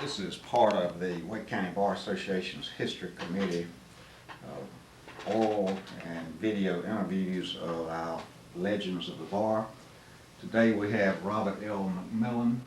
This is part of the Wake County Bar Association's History Committee, oral and video interviews of our legends of the bar. Today we have Robert L. McMillan,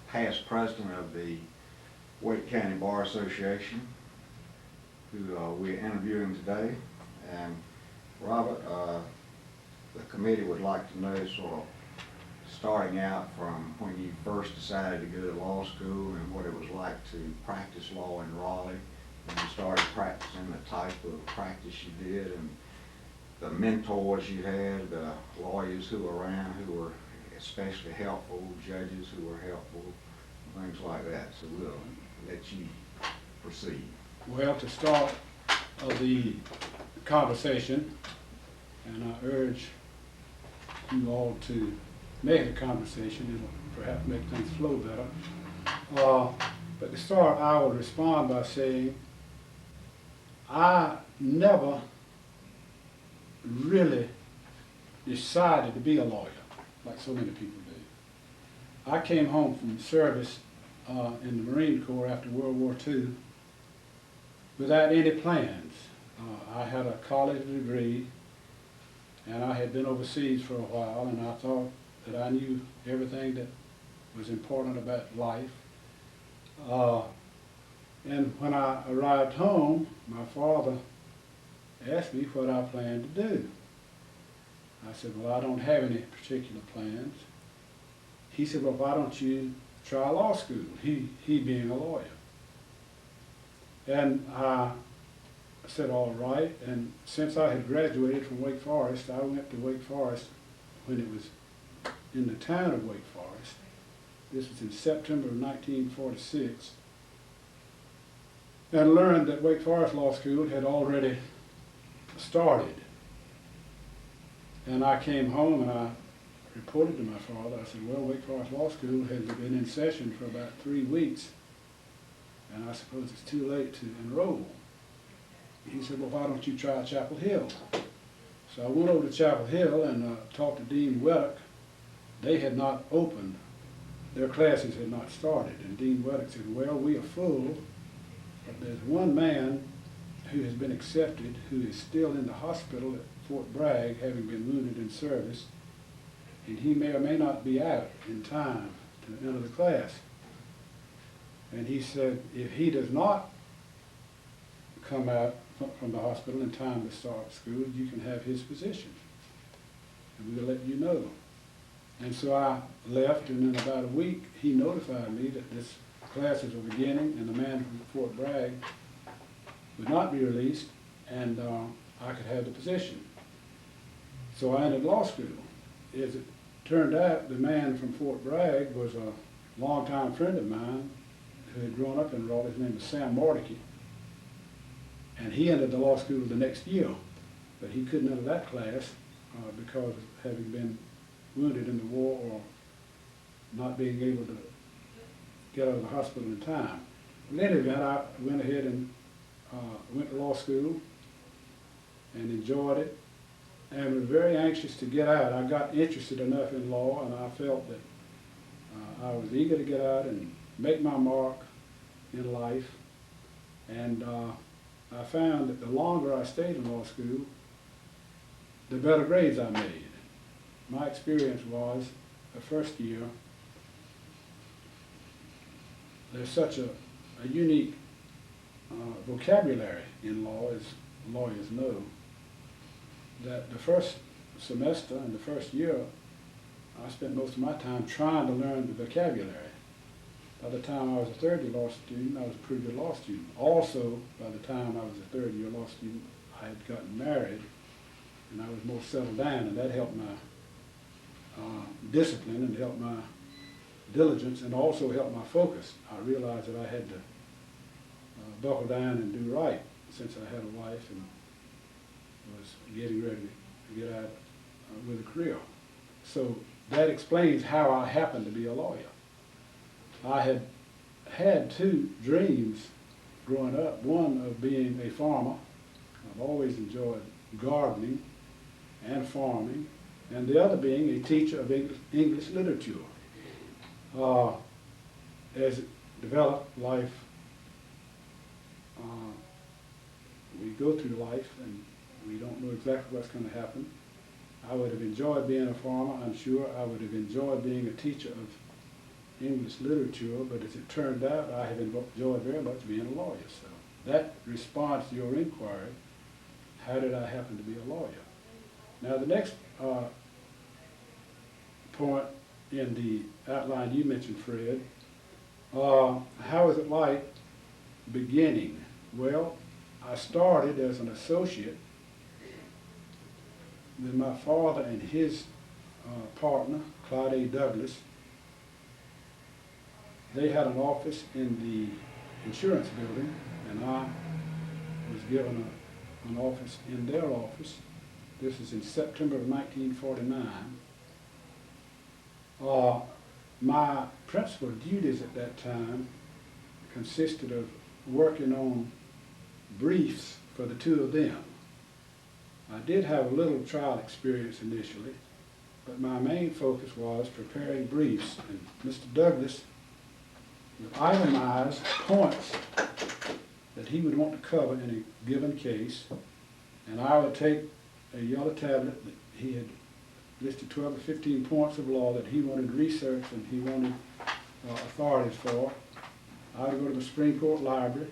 past president of the Wake County Bar Association, who we're interviewing today. And Robert, the committee would like to know sort of starting out from when you first decided to go to law school and what it was like to practice law in Raleigh, when you started practicing, the type of practice you did, and the mentors you had, the lawyers who were around who were especially helpful, judges who were helpful, things like that. So we'll let you proceed. Well, to start the conversation, and I urge you all to make the conversation, it'll perhaps make things flow better. But to start, I will respond by saying I never really decided to be a lawyer like so many people do. I came home from service in the Marine Corps after World War II without any plans. I had a college degree and I had been overseas for a while, and I thought that I knew everything that was important about life. And when I arrived home, my father asked me what I planned to do. I said, well, I don't have any particular plans. He said, well, why don't you try law school, he being a lawyer. And I said, all right, and since I had graduated from Wake Forest, I went to Wake Forest when it was in the town of Wake Forest. This was in September of 1946, and learned that Wake Forest Law School had already started. And I came home and I reported to my father. I said, well, Wake Forest Law School has been in session for about 3 weeks, and I suppose it's too late to enroll. He said, well, why don't you try Chapel Hill? So I went over to Chapel Hill and talked to Dean Weddock. They had not opened, their classes had not started, and Dean Weddock said, well, we are full, but there's one man who has been accepted who is still in the hospital at Fort Bragg, having been wounded in service, and he may or may not be out in time to enter the class. And he said, if he does not come out from the hospital in time to start school, you can have his position, and we'll let you know. And so I left, and in about a week, he notified me that this classes were beginning, and the man from Fort Bragg would not be released, and I could have the position. So I entered law school. As it turned out, the man from Fort Bragg was a longtime friend of mine who had grown up in Raleigh. His name was Sam Mordecai. And he entered the law school the next year, but he couldn't enter that class because of having been wounded in the war or not being able to get out of the hospital in time. In any event, I went ahead and went to law school and enjoyed it, and was very anxious to get out. I got interested enough in law, and I felt that I was eager to get out and make my mark in life. And I found that the longer I stayed in law school, the better grades I made. My experience was, the first year, there's such a unique vocabulary in law, as lawyers know, that the first semester and the first year, I spent most of my time trying to learn the vocabulary. By the time I was a third-year law student, I was a pretty good law student. Also, by the time I was a third-year law student, I had gotten married, and I was more settled down, and that helped my discipline and helped my diligence, and also helped my focus. I realized that I had to buckle down and do right, since I had a wife and was getting ready to get out with a career. So that explains how I happened to be a lawyer. I had had two dreams growing up, one of being a farmer. I've always enjoyed gardening and farming, and the other being a teacher of English literature. As it developed, life, we go through life and we don't know exactly what's going to happen. I would have enjoyed being a farmer, I'm sure. I would have enjoyed being a teacher of English literature, but as it turned out, I have enjoyed very much being a lawyer. So that responds to your inquiry, how did I happen to be a lawyer? Now the next point in the outline you mentioned, Fred, how is it like beginning? Well, I started as an associate. Then my father and his partner, Clyde A. Douglas, they had an office in the insurance building, and I was given an office in their office. This is in September of 1949. My principal duties at that time consisted of working on briefs for the two of them. I did have a little trial experience initially, but my main focus was preparing briefs. And Mr. Douglas would itemize points that he would want to cover in a given case, and I would take a yellow tablet that he had listed 12 or 15 points of law that he wanted research and he wanted authorities for. I would go to the Supreme Court library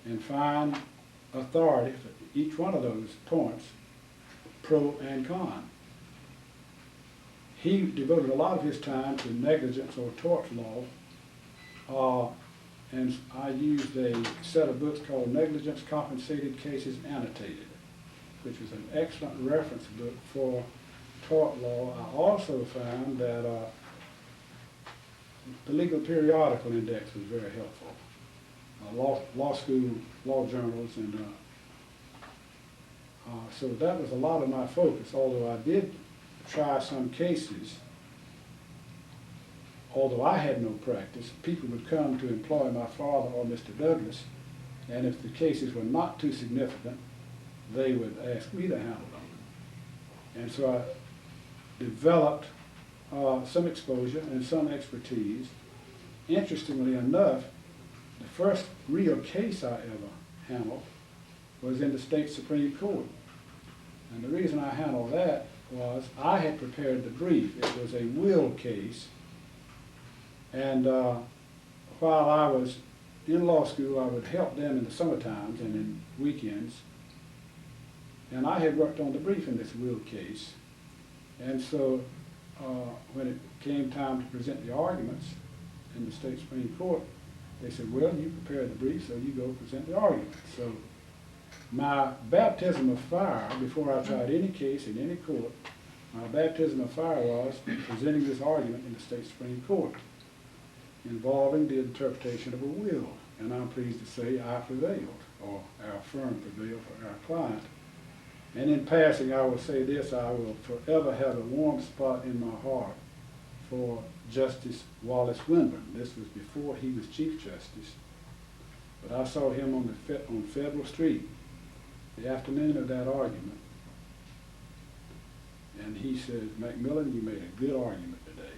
and find authority for each one of those points, pro and con. He devoted a lot of his time to negligence or tort law, and I used a set of books called Negligence Compensated Cases Annotated, which was an excellent reference book for tort law. I also found that the Legal Periodical Index was very helpful. Law school, law journals, and so that was a lot of my focus, although I did try some cases. Although I had no practice, people would come to employ my father or Mr. Douglas, and if the cases were not too significant, they would ask me to handle them. And so I developed some exposure and some expertise. Interestingly enough, the first real case I ever handled was in the state Supreme Court. And the reason I handled that was I had prepared the brief. It was a will case. And while I was in law school, I would help them in the summer times and in weekends. And I had worked on the brief in this will case. And so when it came time to present the arguments in the state Supreme Court, they said, well, you prepared the brief, so you go present the argument. So my baptism of fire, before I tried any case in any court, my baptism of fire was presenting this argument in the state Supreme Court involving the interpretation of a will. And I'm pleased to say I prevailed, or our firm prevailed for our client. And in passing, I will say this: I will forever have a warm spot in my heart for Justice Wallace Winburn. This was before he was Chief Justice. But I saw him on Federal Street the afternoon of that argument. And he said, McMillan, you made a good argument today.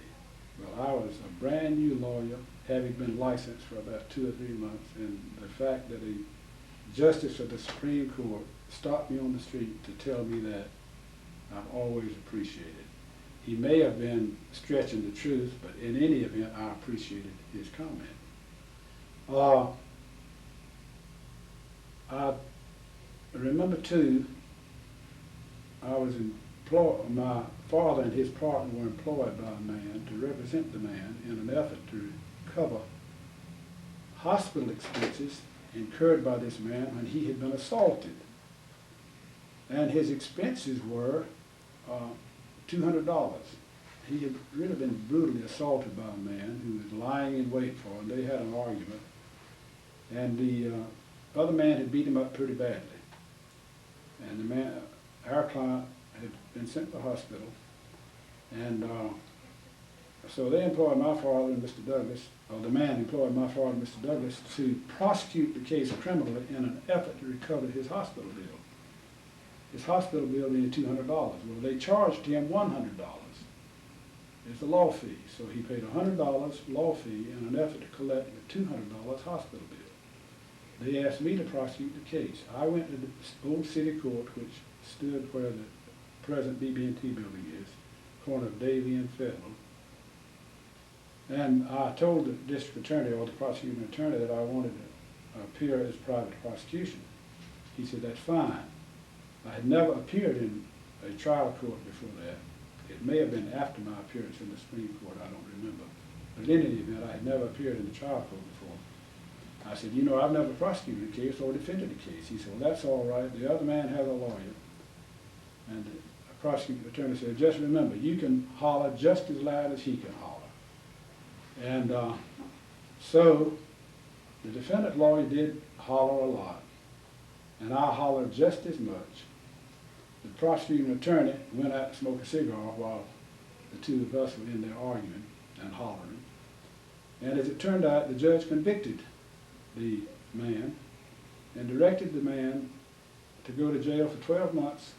Well, I was a brand new lawyer, having been licensed for about 2 or 3 months, and the fact that a justice of the Supreme Court stopped me on the street to tell me that, I've always appreciated. He may have been stretching the truth, but in any event, I appreciated his comment. I remember too, my father and his partner were employed by a man to represent the man in an effort to cover hospital expenses incurred by this man when he had been assaulted. And his expenses were $200. He had really been brutally assaulted by a man who was lying in wait for him. They had an argument. And the other man had beat him up pretty badly. And the man, our client, had been sent to the hospital. And so they employed my father and Mr. Douglas, or the man employed my father and Mr. Douglas to prosecute the case criminally in an effort to recover his hospital bill. His hospital bill being $200. Well, they charged him $100. is the law fee. So he paid $100 law fee in an effort to collect the $200 hospital bill. They asked me to prosecute the case. I went to the old city court, which stood where the present BB&T building is, corner of Davie and Federal. And I told the district attorney, or the prosecuting attorney, that I wanted to appear as private prosecution. He said, that's fine. I had never appeared in a trial court before that. It may have been after my appearance in the Supreme Court, I don't remember. But in any event, I had never appeared in the trial court before. I said, you know, I've never prosecuted a case or defended a case. He said, well, that's all right. The other man has a lawyer. And the prosecuting attorney said, just remember, you can holler just as loud as he can holler. And so the defendant lawyer did holler a lot, and I hollered just as much. The prosecuting attorney went out to smoke a cigar while the two of us were in there arguing and hollering. And as it turned out, the judge convicted the man and directed the man to go to jail for 12 months,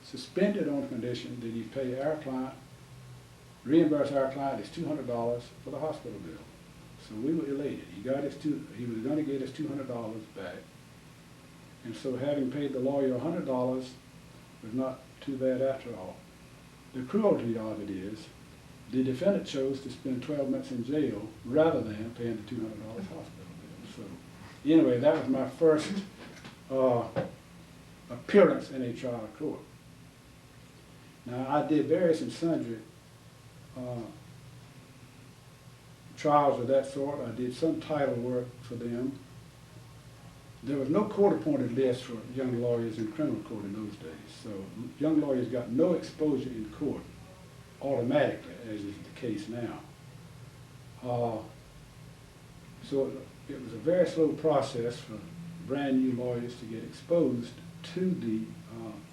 suspended on condition that he pay our client, reimburse our client his $200 for the hospital bill. So we were elated. He was going to get his $200 back. And so having paid the lawyer $100 was not too bad after all. The cruelty of it is the defendant chose to spend 12 months in jail rather than paying the $200 hospital bill. So anyway, that was my first appearance in a trial court. Now, I did various and sundry trials of that sort. I did some title work for them. There was no court-appointed list for young lawyers in criminal court in those days, so young lawyers got no exposure in court automatically, as is the case now. So it was a very slow process for brand new lawyers to get exposed to the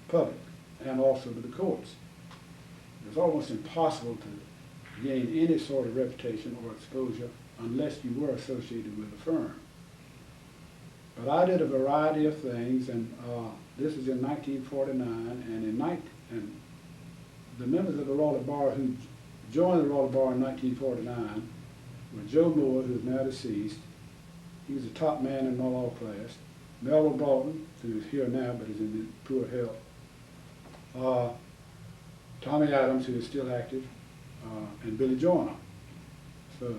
public and also to the courts. It was almost impossible to gain any sort of reputation or exposure unless you were associated with a firm. But I did a variety of things, and this is in 1949, and the members of the Raleigh Bar who joined the Raleigh Bar in 1949 were Joe Moore, who is now deceased. He was the top man in my law class. Melville Broughton, who is here now but is in poor health. Tommy Adams, who is still active, and Billy Joyner. So